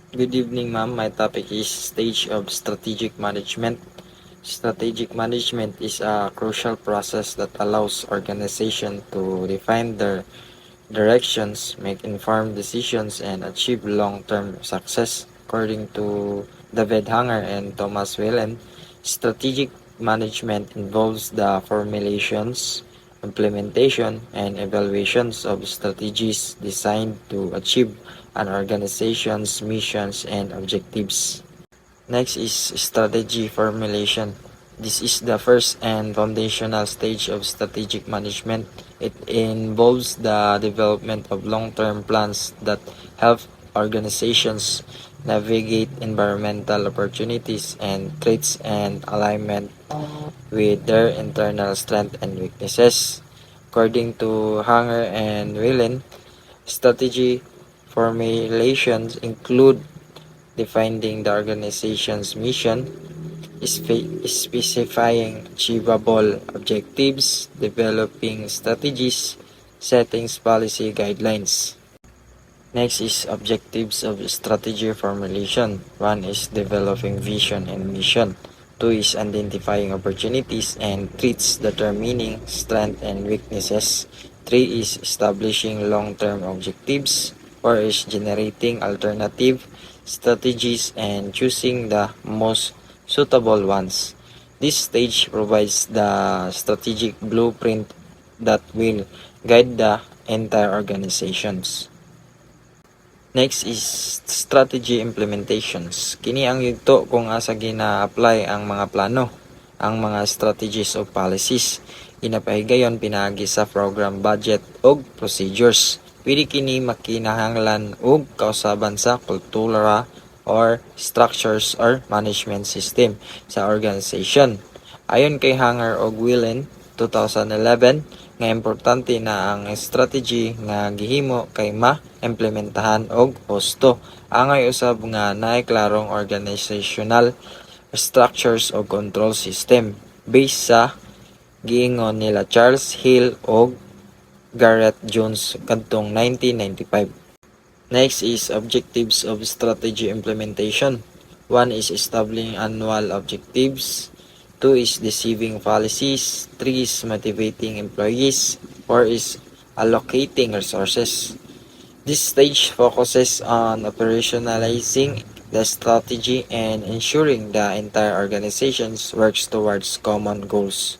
Good evening, ma'am. My topic is stage of strategic management. Strategic management is a crucial process that allows organization to define their directions, make informed decisions, and achieve long-term success. According to David Hanger and Thomas Whelan, strategic management involves the formulations, implementation, and evaluations of strategies designed to achieve an organization's missions and objectives. Next is strategy formulation. This is the first and foundational stage of strategic management. It involves the development of long-term plans that help organizations navigate environmental opportunities and threats and alignment with their internal strengths and weaknesses. According to Hanger and Whelan, strategy formulations include defining the organization's mission, specifying achievable objectives, developing strategies, setting policy guidelines. Next is objectives of strategy formulation. One is developing vision and mission. Two is identifying opportunities and threats, determining strengths and weaknesses. Three is establishing long-term objectives. Four is generating alternative strategies and choosing the most suitable ones. This stage provides the strategic blueprint that will guide the entire organizations. Next is strategy implementations. Kini ang yugto kung asa gina-apply ang mga plano, ang mga strategies o policies. Ginapahigayon pinaagi sa program budget o procedures. Pwede kini makinahanglan og kausaban sa kultura or structures or management system sa organization. Ayon kay Hanger og Whelan 2011, nga importante na ang strategy nga gihimo kay ma-implementahan og husto. Angay usab nga naay klarong organizational structures o control system based sa giingon nila Charles Hill og Gareth Jones kadtong 1995. Next is objectives of strategy implementation. One is establishing annual objectives. 2 is deceiving policies. 3 is motivating employees. 4 is allocating resources. This stage focuses on operationalizing the strategy and ensuring the entire organization works towards common goals.